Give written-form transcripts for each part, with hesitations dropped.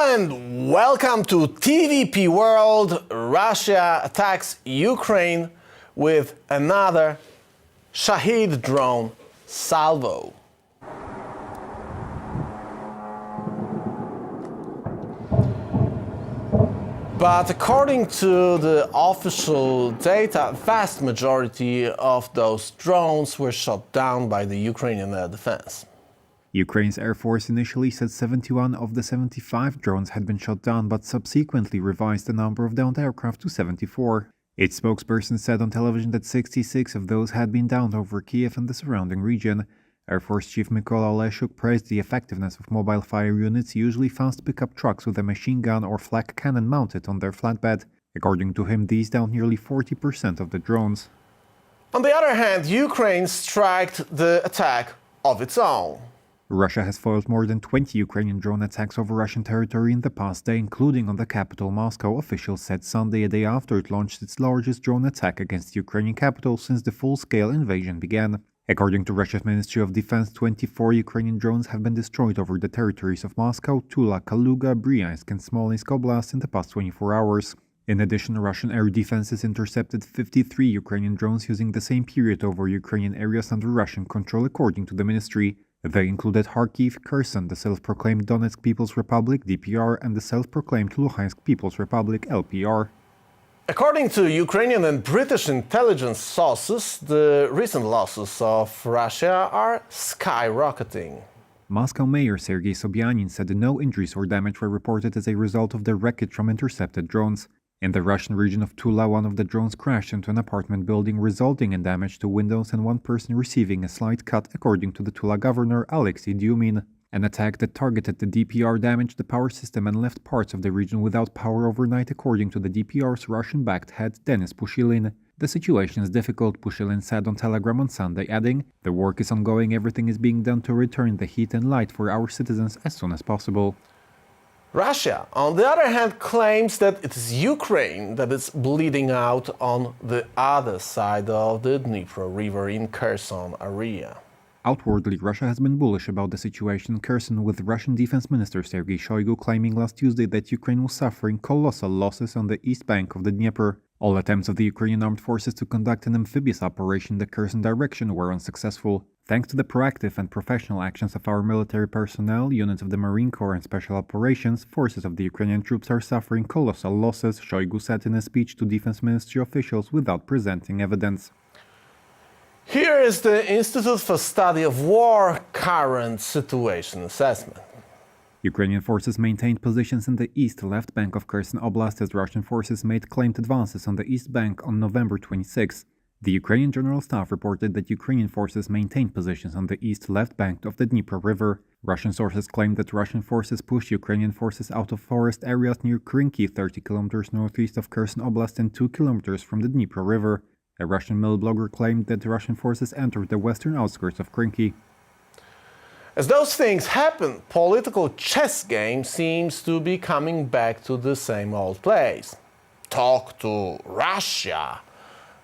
and welcome to TVP World. Russia attacks Ukraine with another Shahid drone salvo. But according to the official data, vast majority of those drones were shot down by the Ukrainian air defense. Ukraine's Air Force initially said 71 of the 75 drones had been shot down, but subsequently revised the number of downed aircraft to 74. Its spokesperson said on television that 66 of those had been downed over Kyiv and the surrounding region. Air Force Chief Mykola Oleshuk praised the effectiveness of mobile fire units, usually fast pickup trucks with a machine gun or flak cannon mounted on their flatbed. According to him, these downed nearly 40% of the drones. On the other hand, Ukraine struck the attack of its own. Russia has foiled more than 20 Ukrainian drone attacks over Russian territory in the past day, including on the capital Moscow, officials said Sunday, a day after it launched its largest drone attack against the Ukrainian capital since the full-scale invasion began. According to Russia's Ministry of Defense, 24 Ukrainian drones have been destroyed over the territories of Moscow, Tula, Kaluga, Bryansk and Smolensk Oblast in the past 24 hours. In addition, Russian air defenses intercepted 53 Ukrainian drones using the same period over Ukrainian areas under Russian control, according to the ministry. They included Kharkiv, Kherson, the self-proclaimed Donetsk People's Republic (DPR) and the self-proclaimed Luhansk People's Republic (LPR). According to Ukrainian and British intelligence sources, the recent losses of Russia are skyrocketing. Moscow Mayor Sergei Sobyanin said no injuries or damage were reported as a result of the wreckage from intercepted drones. In the Russian region of Tula, one of the drones crashed into an apartment building, resulting in damage to windows and one person receiving a slight cut, according to the Tula governor Alexei Dyumin. An attack that targeted the DPR damaged the power system and left parts of the region without power overnight, according to the DPR's Russian-backed head Denis Pushilin. The situation is difficult, Pushilin said on Telegram on Sunday, adding, "The work is ongoing, everything is being done to return the heat and light for our citizens as soon as possible." Russia, on the other hand, claims that it is Ukraine that is bleeding out on the other side of the Dnipro River in Kherson area. Outwardly, Russia has been bullish about the situation in Kherson, with Russian Defense Minister Sergei Shoigu claiming last Tuesday that Ukraine was suffering colossal losses on the east bank of the Dnieper. All attempts of the Ukrainian armed forces to conduct an amphibious operation in the Kherson direction were unsuccessful. Thanks to the proactive and professional actions of our military personnel, units of the Marine Corps and Special Operations, forces of the Ukrainian troops are suffering colossal losses, Shoigu said in a speech to Defense Ministry officials without presenting evidence. Here is the Institute for Study of War current situation assessment. Ukrainian forces maintained positions in the east left bank of Kherson Oblast as Russian forces made claimed advances on the east bank on November 26. The Ukrainian General Staff reported that Ukrainian forces maintained positions on the east left bank of the Dnieper River. Russian sources claimed that Russian forces pushed Ukrainian forces out of forest areas near Krynki, 30 kilometers northeast of Kherson Oblast and 2 kilometers from the Dnieper River. A Russian Mil blogger claimed that the Russian forces entered the western outskirts of Krynki. As those things happen, political chess game seems to be coming back to the same old place. Talk to Russia.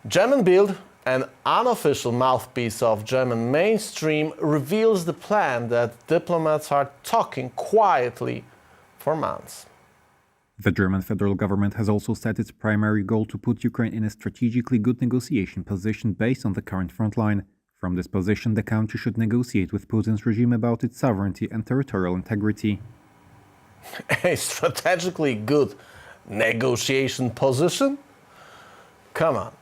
German Bild, an unofficial mouthpiece of German mainstream, reveals the plan that diplomats are talking quietly for months. The German federal government has also set its primary goal to put Ukraine in a strategically good negotiation position based on the current front line. From this position, the country should negotiate with Putin's regime about its sovereignty and territorial integrity. A strategically good negotiation position? Come on.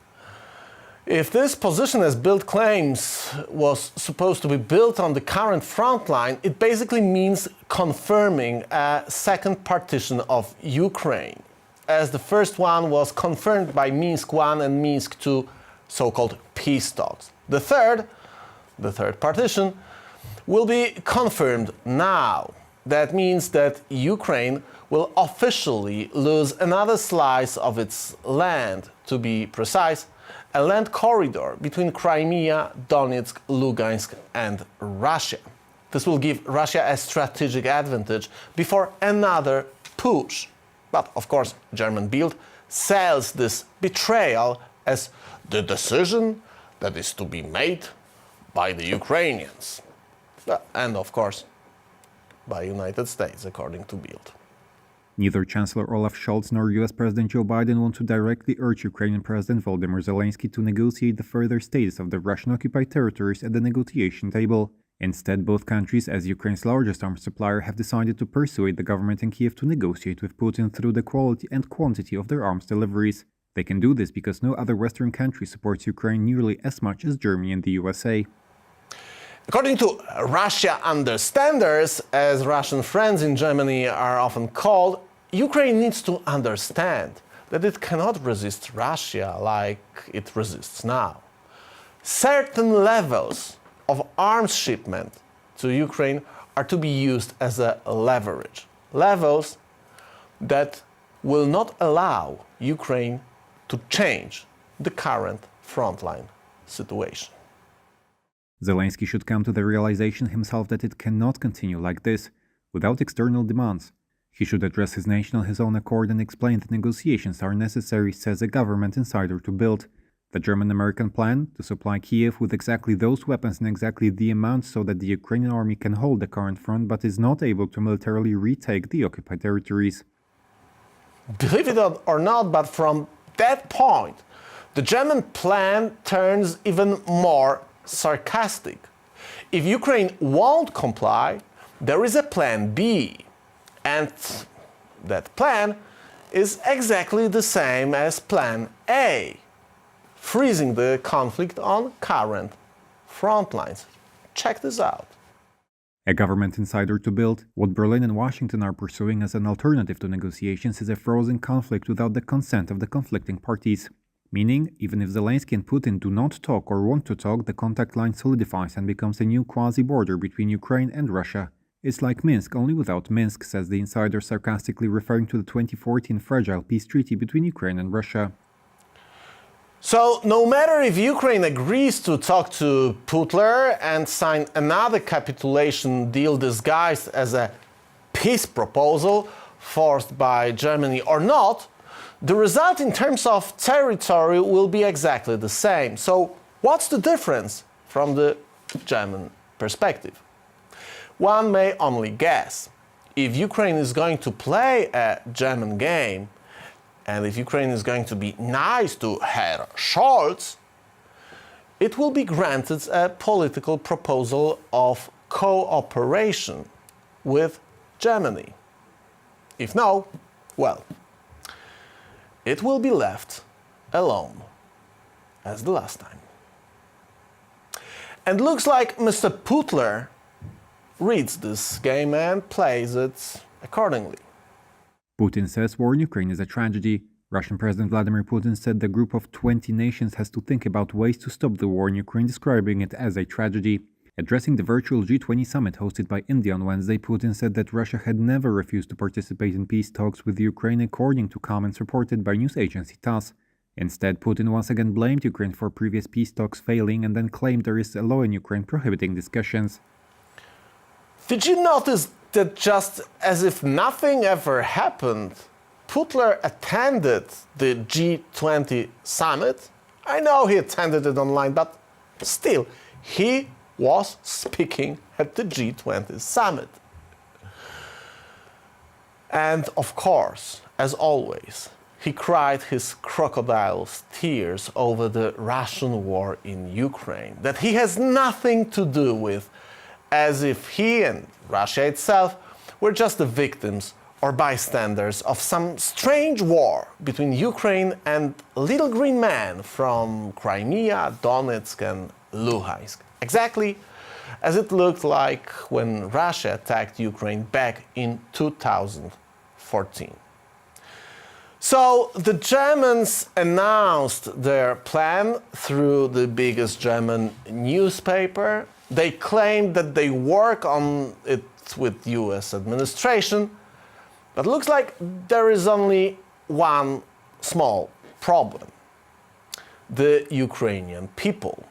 If this position, as Bild claims, was supposed to be built on the current front line, it basically means confirming a second partition of Ukraine, as the first one was confirmed by Minsk I and Minsk II so-called peace talks. The third partition, will be confirmed now. That means that Ukraine will officially lose another slice of its land, to be precise, a land corridor between Crimea, Donetsk, Lugansk and Russia. This will give Russia a strategic advantage before another push. But of course, German Bild sells this betrayal as the decision that is to be made by the Ukrainians. And of course, by United States, according to Bild. Neither Chancellor Olaf Scholz nor US President Joe Biden want to directly urge Ukrainian President Volodymyr Zelensky to negotiate the further status of the Russian-occupied territories at the negotiation table. Instead, both countries, as Ukraine's largest arms supplier, have decided to persuade the government in Kyiv to negotiate with Putin through the quality and quantity of their arms deliveries. They can do this because no other Western country supports Ukraine nearly as much as Germany and the USA. According to Russia understanders, as Russian friends in Germany are often called, Ukraine needs to understand that it cannot resist Russia like it resists now. Certain levels of arms shipment to Ukraine are to be used as a leverage. Levels that will not allow Ukraine to change the current frontline situation. Zelensky should come to the realization himself that it cannot continue like this, without external demands. He should address his nation on his own accord and explain that negotiations are necessary, says a government insider to Bild. The German-American plan to supply Kyiv with exactly those weapons in exactly the amount so that the Ukrainian army can hold the current front but is not able to militarily retake the occupied territories. Believe it or not, but from that point, the German plan turns even more sarcastic. If Ukraine won't comply, there is a plan B, and that plan is exactly the same as plan A, freezing the conflict on current front lines. Check this out. A government insider to Bild, what Berlin and Washington are pursuing as an alternative to negotiations is a frozen conflict without the consent of the conflicting parties. Meaning, even if Zelensky and Putin do not talk or want to talk, the contact line solidifies and becomes a new quasi-border between Ukraine and Russia. It's like Minsk, only without Minsk, says the insider, sarcastically referring to the 2014 fragile peace treaty between Ukraine and Russia. So, no matter if Ukraine agrees to talk to Putler and sign another capitulation deal disguised as a peace proposal forced by Germany or not, the result in terms of territory will be exactly the same. So, what's the difference from the German perspective? One may only guess. If Ukraine is going to play a German game, and if Ukraine is going to be nice to Herr Scholz, it will be granted a political proposal of cooperation with Germany. If no, well, it will be left alone, as the last time. And looks like Mr. Putler reads this game and plays it accordingly. Putin says war in Ukraine is a tragedy. Russian President Vladimir Putin said the group of 20 nations has to think about ways to stop the war in Ukraine, describing it as a tragedy. Addressing the virtual G20 summit hosted by India on Wednesday, Putin said that Russia had never refused to participate in peace talks with Ukraine, according to comments reported by news agency TASS. Instead, Putin once again blamed Ukraine for previous peace talks failing and then claimed there is a law in Ukraine prohibiting discussions. Did you notice that just as if nothing ever happened, Putler attended the G20 summit? I know he attended it online, but still, he was speaking at the G20 summit. And of course, as always, he cried his crocodile tears over the Russian war in Ukraine, that he has nothing to do with, as if he and Russia itself were just the victims or bystanders of some strange war between Ukraine and little green men from Crimea, Donetsk and Luhansk. Exactly as it looked like when Russia attacked Ukraine back in 2014. So the Germans announced their plan through the biggest German newspaper. They claimed that they work on it with US administration, but looks like there is only one small problem: the Ukrainian people.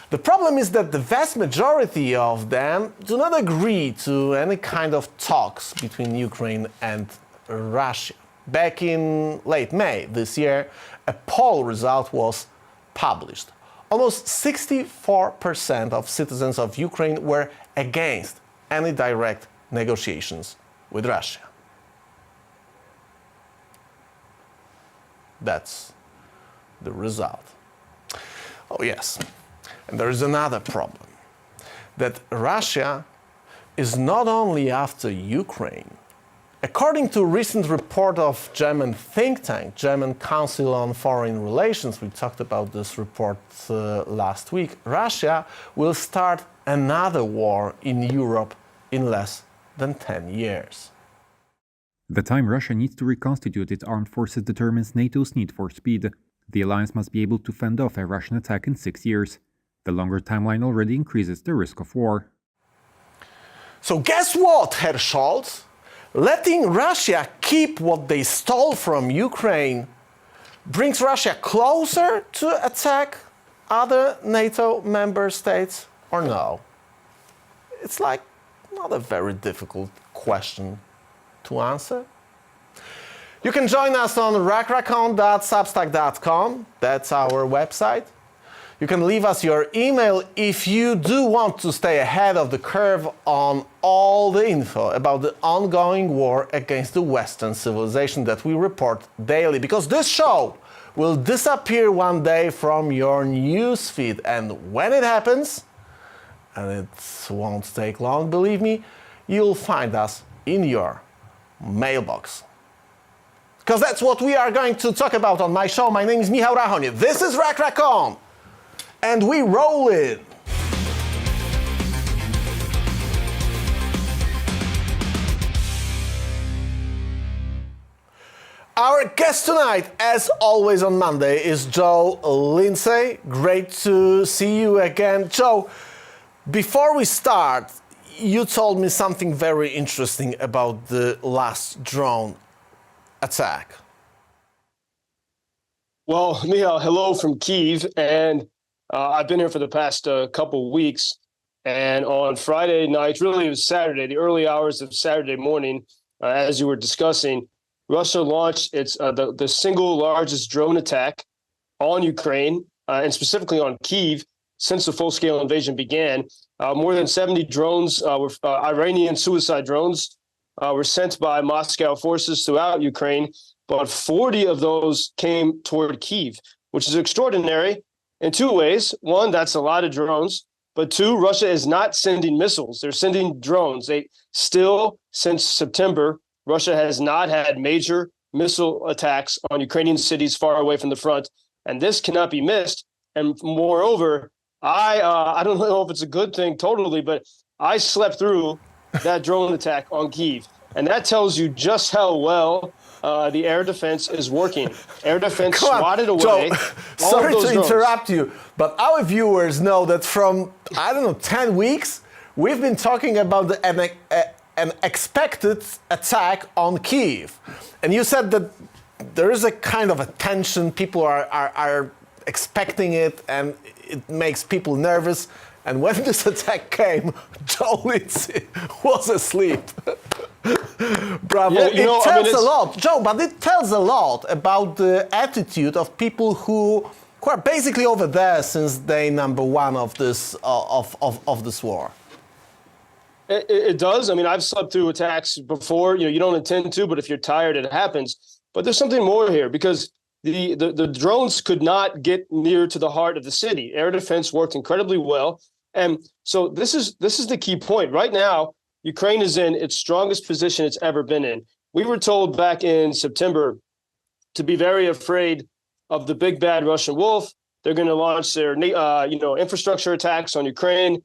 The problem is that the vast majority of them do not agree to any kind of talks between Ukraine and Russia. Back in late May this year, a poll result was published. Almost 64% of citizens of Ukraine were against any direct negotiations with Russia. That's the result. Oh yes, and there is another problem, that Russia is not only after Ukraine. According to a recent report of German think tank, German Council on Foreign Relations, we talked about this report last week, Russia will start another war in Europe in less than 10 years. The time Russia needs to reconstitute its armed forces determines NATO's need for speed. The alliance must be able to fend off a Russian attack in 6 years. The longer timeline already increases the risk of war. So guess what, Herr Scholz? Letting Russia keep what they stole from Ukraine brings Russia closer to attack other NATO member states, or no? It's like not a very difficult question to answer. You can join us on rackracon.substack.com. That's our website. You can leave us your email if you do want to stay ahead of the curve on all the info about the ongoing war against the Western civilization that we report daily. Because this show will disappear one day from your newsfeed. And when it happens, and it won't take long, believe me, you'll find us in your mailbox. Because that's what we are going to talk about on my show. My name is Michał Rachonie. This is Rackracon. And we roll it. Our guest tonight, as always on Monday, is Joe Lindsley. Great to see you again. Joe, before we start, you told me something very interesting about the last drone attack. Well, Michał, hello from Kyiv, and I've been here for the past couple weeks, and on Friday night, really it was Saturday, the early hours of Saturday morning, as you were discussing, Russia launched its the single largest drone attack on Ukraine, and specifically on Kyiv, since the full-scale invasion began. More than 70 drones, Iranian suicide drones, were sent by Moscow forces throughout Ukraine, but 40 of those came toward Kyiv, which is extraordinary in two ways. One, that's a lot of drones. But two, Russia is not sending missiles. They're sending drones. They still, since September, Russia has not had major missile attacks on Ukrainian cities far away from the front. And this cannot be missed. And moreover, I don't know if it's a good thing totally, but I slept through that drone attack on Kyiv. And that tells you just how well the air defense is working. Air defense swatted away. Joe, sorry to interrupt you, but our viewers know that from, 10 weeks, we've been talking about an expected attack on Kyiv. And you said that there is a kind of a tension, people are expecting it, and it makes people nervous. And when this attack came, Joe Lindsley was asleep. Bravo. Yeah, it tells a lot, Joe, but it tells a lot about the attitude of people who are basically over there since day number one of this this war. It does. I mean, I've slept through attacks before. You don't intend to, but if you're tired, it happens. But there's something more here, because the drones could not get near to the heart of the city. Air defense worked incredibly well. And so this is the key point. Right now, Ukraine is in its strongest position it's ever been in. We were told back in September to be very afraid of the big bad Russian wolf. They're going to launch their infrastructure attacks on Ukraine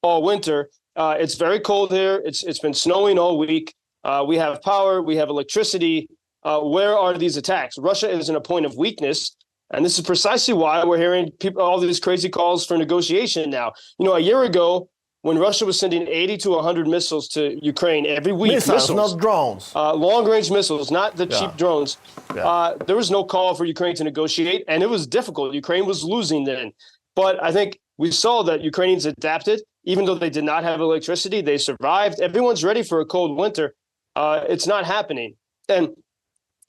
all winter. It's very cold here. It's been snowing all week. We have power. We have electricity. Where are these attacks? Russia is in a point of weakness. And this is precisely why we're hearing all these crazy calls for negotiation now. A year ago, when Russia was sending 80 to 100 missiles to Ukraine every week. Missiles, not drones. Long-range missiles, not the cheap drones. Yeah. There was no call for Ukraine to negotiate, and it was difficult. Ukraine was losing then. But I think we saw that Ukrainians adapted. Even though they did not have electricity, they survived. Everyone's ready for a cold winter. It's not happening. And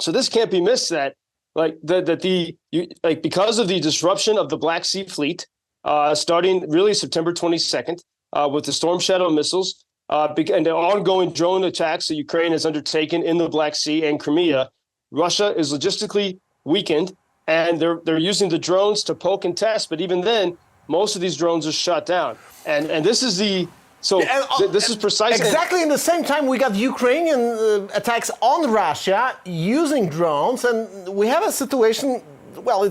so this can't be missed, that because of the disruption of the Black Sea Fleet, starting really September 22nd, with the Storm Shadow missiles and the ongoing drone attacks that Ukraine has undertaken in the Black Sea and Crimea, Russia is logistically weakened, and they're using the drones to poke and test. But even then, most of these drones are shot down. And this is this is precisely exactly in the same time we got Ukrainian attacks on Russia using drones, and we have a situation. Well,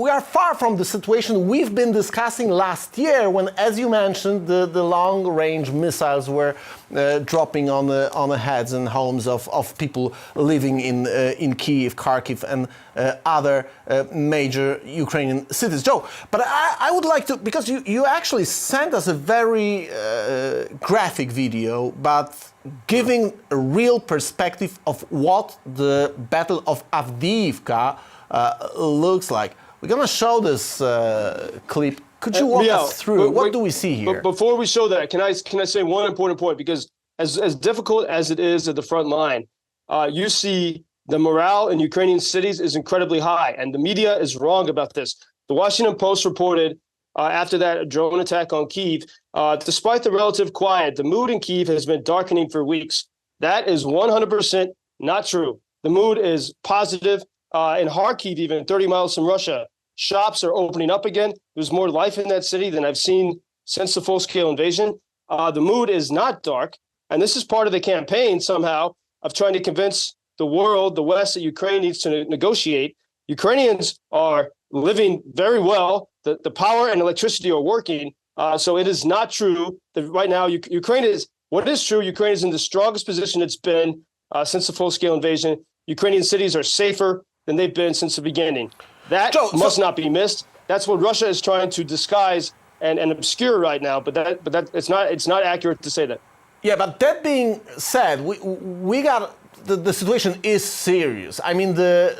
we are far from the situation we've been discussing last year when, as you mentioned, the long-range missiles were dropping on the heads and homes of people living in Kyiv, Kharkiv, and other major Ukrainian cities. Joe, but I would like to, because you actually sent us a very graphic video, but giving a real perspective of what the Battle of Avdiivka looks like. We're going to show this clip. Could you walk us through? What do we see here? But before we show that, can I say one important point? Because as difficult as it is at the front line, you see the morale in Ukrainian cities is incredibly high, and the media is wrong about this. The Washington Post reported after that drone attack on Kyiv, despite the relative quiet, the mood in Kyiv has been darkening for weeks. That is 100% not true. The mood is positive. In Kharkiv, even 30 miles from Russia, shops are opening up again. There's more life in that city than I've seen since the full-scale invasion. The mood is not dark, and this is part of the campaign somehow of trying to convince the world, the West, that Ukraine needs to negotiate. Ukrainians are living very well. The power and electricity are working. So it is not true that right now Ukraine is, what is true, Ukraine is in the strongest position it's been since the full-scale invasion. Ukrainian cities are safer than they've been since the beginning. That must not be missed. That's what Russia is trying to disguise and obscure right now. But that it's not accurate to say that. Yeah, but that being said, we got the situation is serious. I mean, the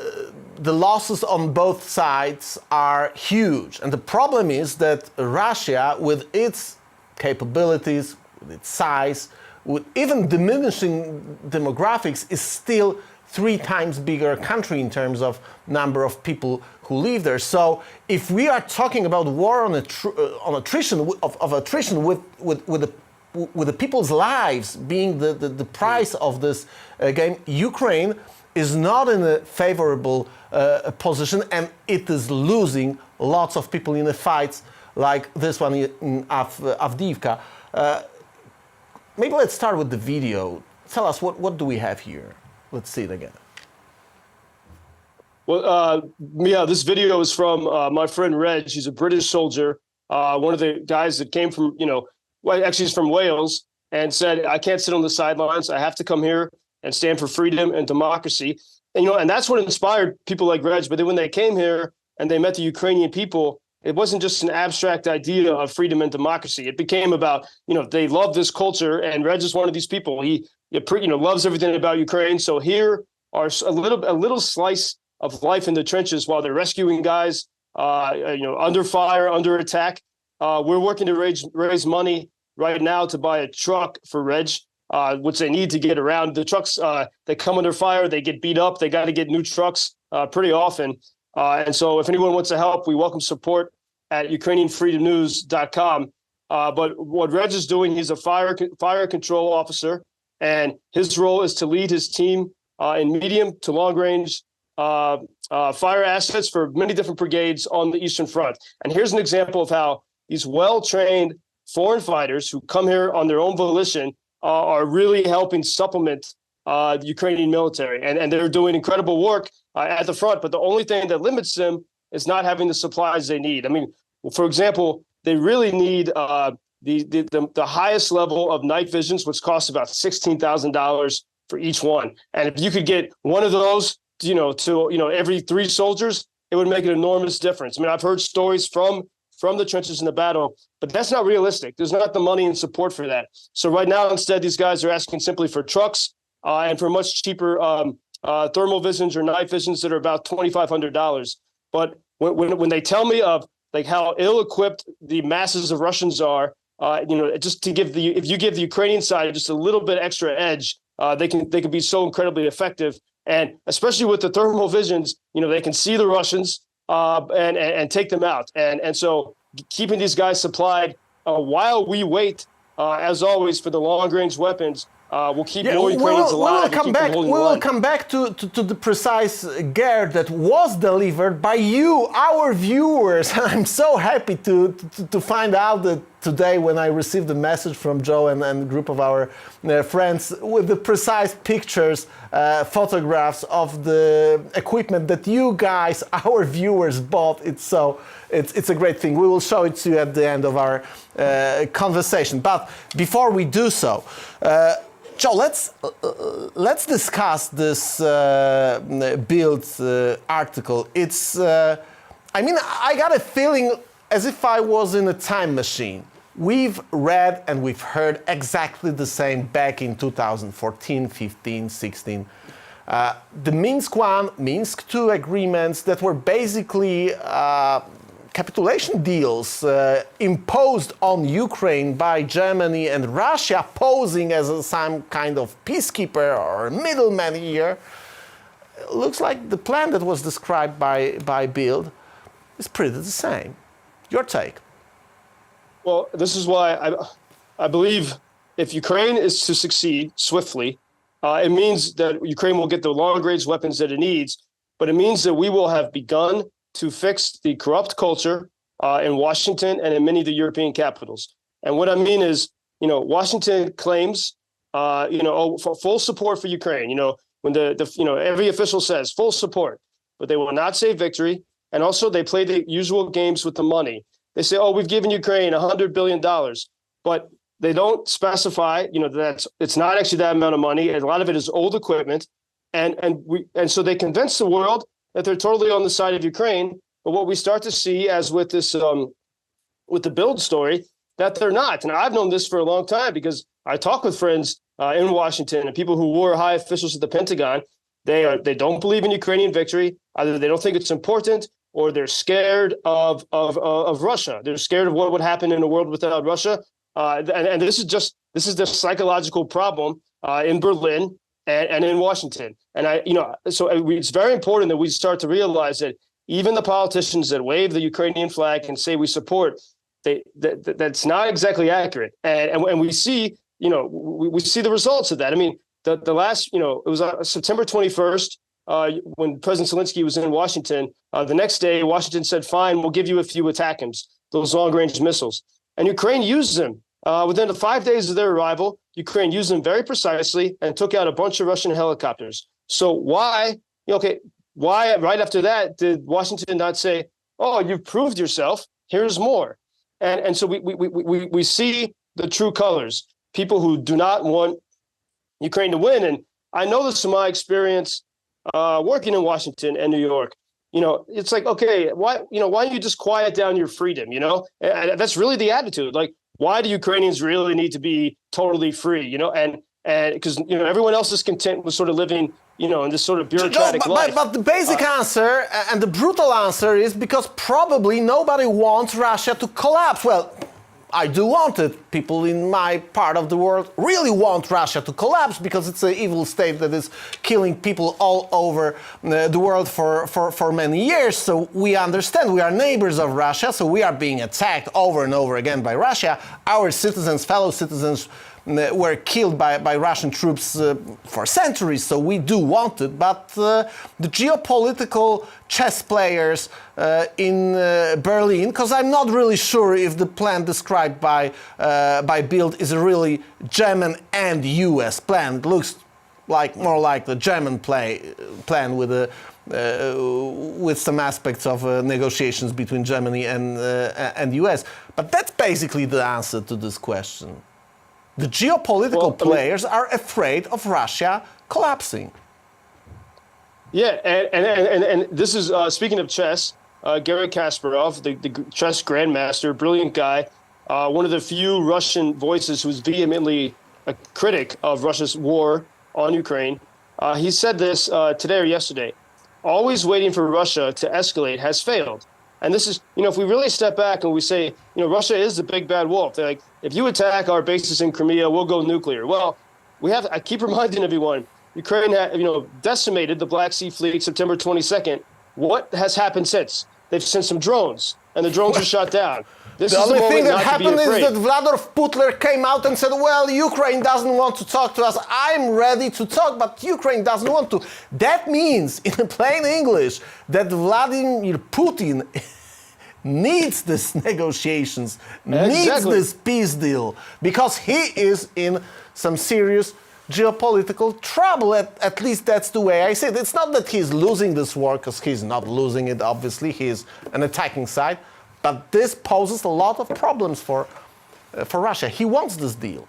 losses on both sides are huge, and the problem is that Russia, with its capabilities, with its size, with even diminishing demographics, is still 3 times bigger country in terms of number of people who live there. So if we are talking about war on attrition, of attrition with the people's lives being the price of this game, Ukraine is not in a favorable position, and it is losing lots of people in the fights like this one in Avdiivka. Maybe let's start with the video. Tell us what do we have here? Let's see it again. Well, this video is from my friend Reg. He's a British soldier, one of the guys that came from, actually he's from Wales, and said, I can't sit on the sidelines. I have to come here and stand for freedom and democracy. And that's what inspired people like Reg. But then when they came here and they met the Ukrainian people, it wasn't just an abstract idea of freedom and democracy. It became about, they love this culture, and Reg is one of these people. He loves everything about Ukraine. So here are a little slice of life in the trenches while they're rescuing guys, under fire, under attack. We're working to raise money right now to buy a truck for Reg, which they need to get around. The trucks, they come under fire, they get beat up, they got to get new trucks pretty often. And so if anyone wants to help, we welcome support at UkrainianFreedomNews.com. But what Reg is doing, he's a fire control officer, and his role is to lead his team in medium to long range fire assets for many different brigades on the Eastern Front. And here's an example of how these well-trained foreign fighters who come here on their own volition are really helping supplement the Ukrainian military. And they're doing incredible work at the front, but the only thing that limits them is not having the supplies they need. I mean, for example, they really need the highest level of night visions, which costs about $16,000 for each one. And if you could get one of those, to every 3 soldiers, it would make an enormous difference. I mean, I've heard stories from the trenches in the battle, but that's not realistic. There's not the money and support for that. So right now, instead, these guys are asking simply for trucks and for much cheaper thermal visions or night visions that are about $2,500. But when they tell me of like how ill-equipped the masses of Russians are, just to if you give the Ukrainian side just a little bit extra edge, they can be so incredibly effective. And especially with the thermal visions, they can see the Russians and take them out. And so keeping these guys supplied while we wait, as always, for the long-range weapons, We'll keep more Ukrainians alive. We will come back to the precise gear that was delivered by you, our viewers. And I'm so happy to find out that today when I received a message from Joe and a group of our friends with the precise pictures, photographs of the equipment that you guys, our viewers, bought. It's a great thing. We will show it to you at the end of our conversation. But before we do so, Joe, let's discuss this Bild article. It's, I got a feeling as if I was in a time machine. We've read and we've heard exactly the same back in 2014, 15, 16. The Minsk I, Minsk II agreements that were basically capitulation deals imposed on Ukraine by Germany and Russia, posing as some kind of peacekeeper or middleman here. Looks like the plan that was described by Bild is pretty the same. Your take? Well, this is why I believe if Ukraine is to succeed swiftly, it means that Ukraine will get the long-range weapons that it needs, but it means that we will have begun to fix the corrupt culture in Washington and in many of the European capitals. And what I mean is, Washington claims, for full support for Ukraine. When every official says full support, but they will not say victory. And also they play the usual games with the money. They say, we've given Ukraine $100 billion, but they don't specify, that it's not actually that amount of money. A lot of it is old equipment. And so they convince the world that they're totally on the side of Ukraine. But what we start to see, as with this, with the Bild story, that they're not. And I've known this for a long time because I talk with friends in Washington and people who were high officials at the Pentagon. They don't believe in Ukrainian victory. Either they don't think it's important, or they're scared of Russia. They're scared of what would happen in a world without Russia. And this is the psychological problem in Berlin and in Washington. And it's very important that we start to realize that even the politicians that wave the Ukrainian flag and say we support, that's not exactly accurate. And we see, we see the results of that. I mean, the last, it was September 21st, when President Zelensky was in Washington. The next day, Washington said, fine, we'll give you a few ATACMS, those long-range missiles. And Ukraine used them. Within the 5 days of their arrival, Ukraine used them very precisely and took out a bunch of Russian helicopters. So why right after that did Washington not say, you've proved yourself, here's more? And so we see the true colors, people who do not want Ukraine to win. And I know this from my experience working in Washington and New York. It's like, okay, why don't you just quiet down your freedom? And that's really the attitude. Like, why do Ukrainians really need to be totally free? And because everyone else is content with sort of living, in this sort of bureaucratic life. But the basic answer and the brutal answer is because probably nobody wants Russia to collapse. Well, I do want it. People in my part of the world really want Russia to collapse because it's an evil state that is killing people all over the world for many years. So we understand we are neighbors of Russia, so we are being attacked over and over again by Russia. Our citizens, fellow citizens, were killed by Russian troops for centuries, so we do want it. But the geopolitical chess players in Berlin, because I'm not really sure if the plan described by Bild is a really German and US plan. It looks more like the German plan with some aspects of negotiations between Germany and US. But that's basically the answer to this question. The geopolitical players are afraid of Russia collapsing. Yeah, and this is, speaking of chess, Garry Kasparov, the chess grandmaster, brilliant guy, one of the few Russian voices who's vehemently a critic of Russia's war on Ukraine. He said this today or yesterday: always waiting for Russia to escalate has failed. And this is, if we really step back and we say, Russia is the big bad wolf. They're like, if you attack our bases in Crimea, we'll go nuclear. Well, I keep reminding everyone, Ukraine decimated the Black Sea Fleet September 22nd. What has happened since? They've sent some drones, and the drones are shot down. This The is only the thing moment that not to happened be is afraid. that Vladimir Putin came out and said, well, Ukraine doesn't want to talk to us. I'm ready to talk, but Ukraine doesn't want to. That means, in plain English, that Vladimir Putin needs these negotiations, needs this peace deal, because he is in some serious geopolitical trouble. At least that's the way I see it. It's not that he's losing this war, because he's not losing it, obviously. He's an attacking side. But this poses a lot of problems for Russia. He wants this deal.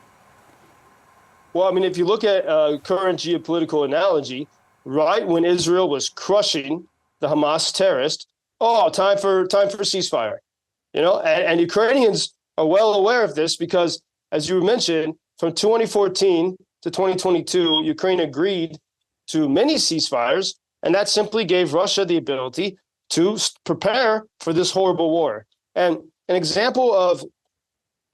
Well, I mean, if you look at current geopolitical analogy, right when Israel was crushing the Hamas terrorists, time for ceasefire, and Ukrainians are well aware of this because, as you mentioned, from 2014 to 2022, Ukraine agreed to many ceasefires, and that simply gave Russia the ability to prepare for this horrible war. And an example of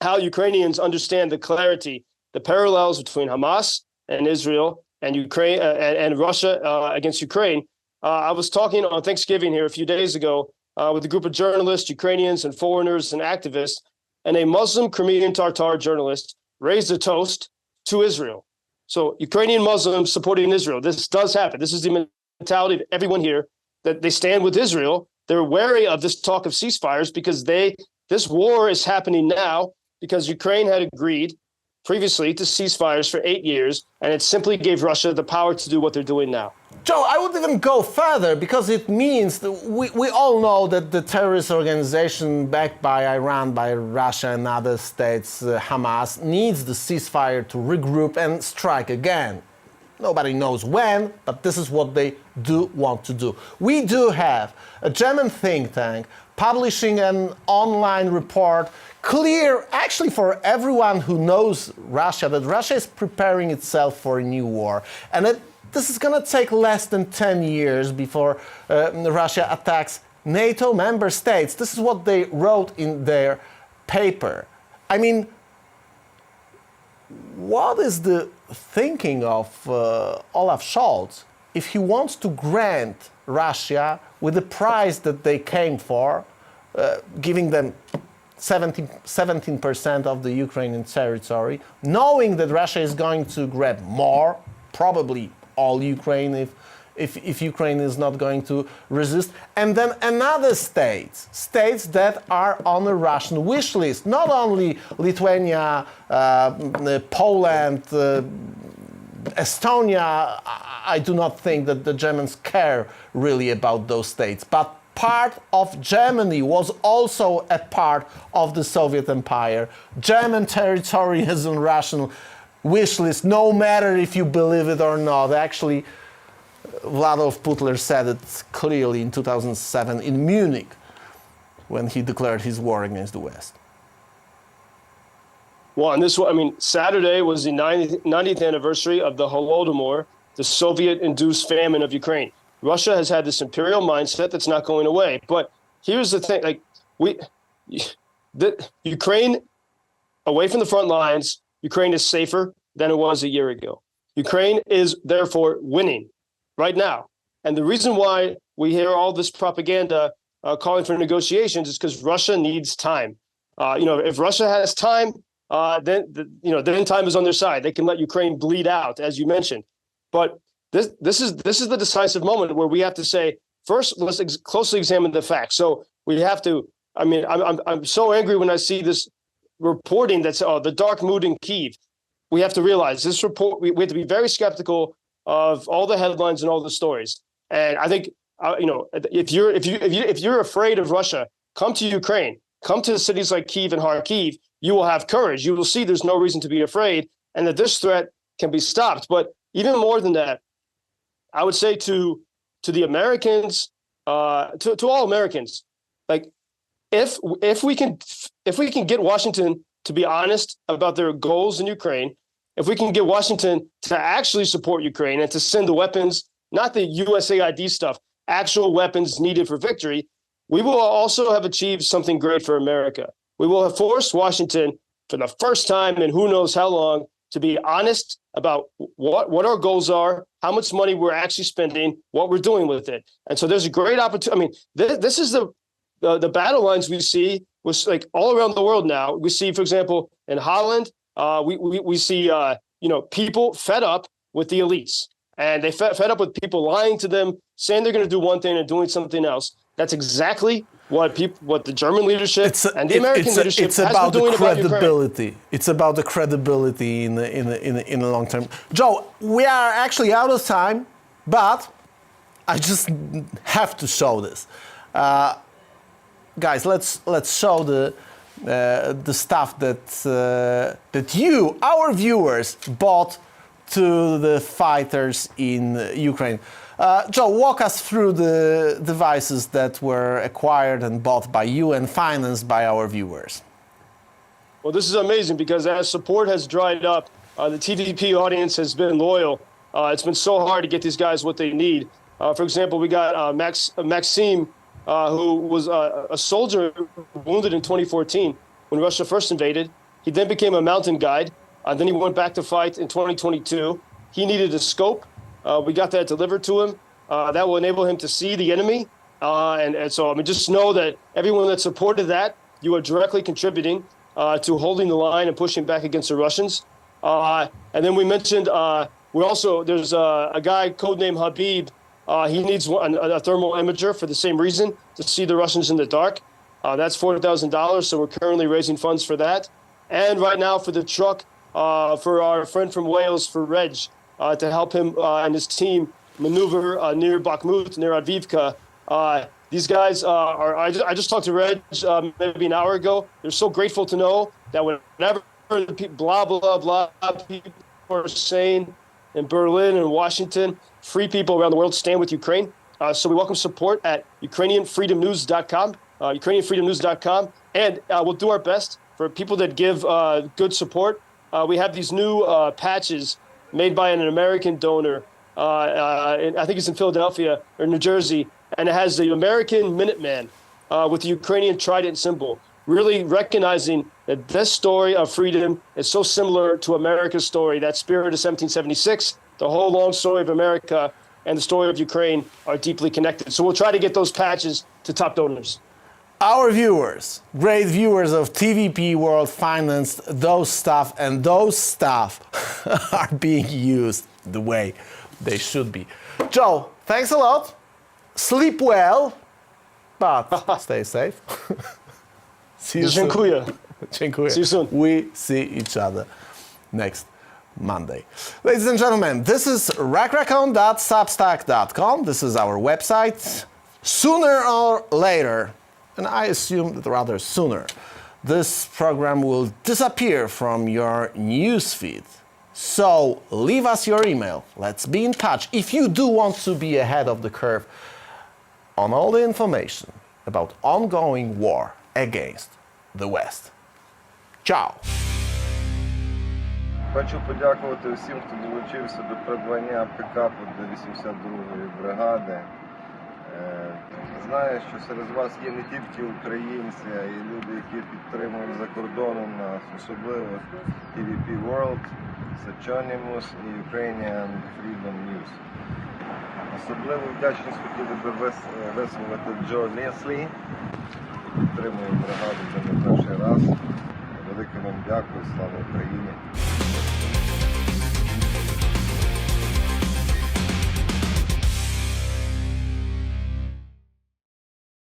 how Ukrainians understand the clarity, the parallels between Hamas and Israel and Ukraine and Russia against Ukraine. I was talking on Thanksgiving here a few days ago with a group of journalists, Ukrainians and foreigners and activists, and a Muslim Crimean Tatar journalist raised a toast to Israel. So Ukrainian Muslims supporting Israel. This does happen. This is the mentality of everyone here, that they stand with Israel. They're wary of this talk of ceasefires because this war is happening now because Ukraine had agreed previously to ceasefires for 8 years, and it simply gave Russia the power to do what they're doing now. Joe, I would even go further because it means that we all know that the terrorist organization backed by Iran, by Russia and other states, Hamas, needs the ceasefire to regroup and strike again. Nobody knows when, but this is what they do want to do. We do have a German think tank publishing an online report, clear actually for everyone who knows Russia, that Russia is preparing itself for a new war. And this is going to take less than 10 years before Russia attacks NATO member states. This is what they wrote in their paper. I mean, what is the thinking of Olaf Scholz if he wants to grant Russia with the price that they came for, giving them 17% of the Ukrainian territory, knowing that Russia is going to grab more, probably all Ukraine if Ukraine is not going to resist, and then another states that are on a Russian wish list, not only Lithuania, Poland, Estonia. I do not think that the Germans care really about those states, but part of Germany was also a part of the Soviet Empire. German territory is on Russian wish list, no matter if you believe it or not. Actually, Vladimir Putin said it clearly in 2007 in Munich when he declared his war against the West. Well, and Saturday was the 90th anniversary of the Holodomor, the Soviet-induced famine of Ukraine. Russia has had this imperial mindset that's not going away. But here's the thing: Ukraine, away from the front lines, Ukraine is safer than it was a year ago. Ukraine is therefore winning right now. And the reason why we hear all this propaganda calling for negotiations is because Russia needs time. If Russia has time, then time is on their side. They can let Ukraine bleed out, as you mentioned. But this is the decisive moment where we have to say, first, let's closely examine the facts. So we have to. I'm so angry when I see this reporting that's the dark mood in Kyiv. We have to realize this report. We have to be very skeptical of all the headlines and all the stories. And I think if you're afraid of Russia, come to Ukraine. Come to cities like Kyiv and Kharkiv. You will have courage. You will see there's no reason to be afraid, and that this threat can be stopped. But even more than that, I would say to the Americans, to all Americans, like if we can get Washington to be honest about their goals in Ukraine, if we can get Washington to actually support Ukraine and to send the weapons, not the USAID stuff, actual weapons needed for victory, we will also have achieved something great for America. We will have forced Washington for the first time in who knows how long to be honest about what our goals are, how much money we're actually spending, what we're doing with it. And so there's a great opportunity. I mean, this is the battle lines we see was like all around the world now. We see, for example, in Holland, we see people fed up with the elites, and they fed up with people lying to them, saying they're going to do one thing and doing something else. That's exactly what the German leadership and the American leadership it's has about been doing the credibility. About it's about the credibility in the long term. Joe, we are actually out of time, but I just have to show this. Guys, let's show the stuff that you, our viewers, bought to the fighters in Ukraine. Joe, walk us through the devices that were acquired and bought by you and financed by our viewers. Well, this is amazing because as support has dried up, the TVP audience has been loyal. It's been so hard to get these guys what they need. For example, we got Maxime, who was a soldier wounded in 2014 when Russia first invaded. He then became a mountain guide. Then he went back to fight in 2022. He needed a scope. We got that delivered to him. That will enable him to see the enemy. And so, I mean, just know that everyone that supported that, you are directly contributing to holding the line and pushing back against the Russians. And then we mentioned, there's a guy codenamed Habib. He needs a thermal imager for the same reason, to see the Russians in the dark. That's $4,000, so we're currently raising funds for that. And right now for the truck, for our friend from Wales, for Reg, to help him and his team maneuver near Bakhmut, near Avdiivka. These guys I just talked to Reg maybe an hour ago. They're so grateful to know that whenever blah, blah, blah, people are saying in Berlin and Washington, free people around the world stand with Ukraine. So we welcome support at UkrainianFreedomNews.com, UkrainianFreedomNews.com. And we'll do our best for people that give good support. We have these new patches made by an American donor. I think it's in Philadelphia or New Jersey. And it has the American Minuteman with the Ukrainian trident symbol, really recognizing that this story of freedom is so similar to America's story. That spirit of 1776, the whole long story of America and the story of Ukraine are deeply connected. So we'll try to get those patches to top donors. Our viewers, great viewers of TVP World, financed those stuff, and those stuff are being used the way they should be. Joe, thanks a lot. Sleep well, but stay safe. See you soon. Dziękuję. See you soon. We see each other next Monday. Ladies and gentlemen, this is rackracon.substack.com. This is our website. Sooner or later, and I assume that rather sooner, this program will disappear from your newsfeed. So leave us your email. Let's be in touch. If you do want to be ahead of the curve on all the information about ongoing war against the West. Ciao. Хочу подякувати всім, хто долучився до придбання пікапу до 82-ї бригади. Знаю, що серед вас є не тільки українці, а й люди, які підтримують за кордоном нас, особливо TVP World, Rachon і Ukrainian Freedom News. Особливу вдячність хотіли би висловити Joe Lindsley, підтримує бригаду вже не перший раз. Велике вам дякую, слава Україні!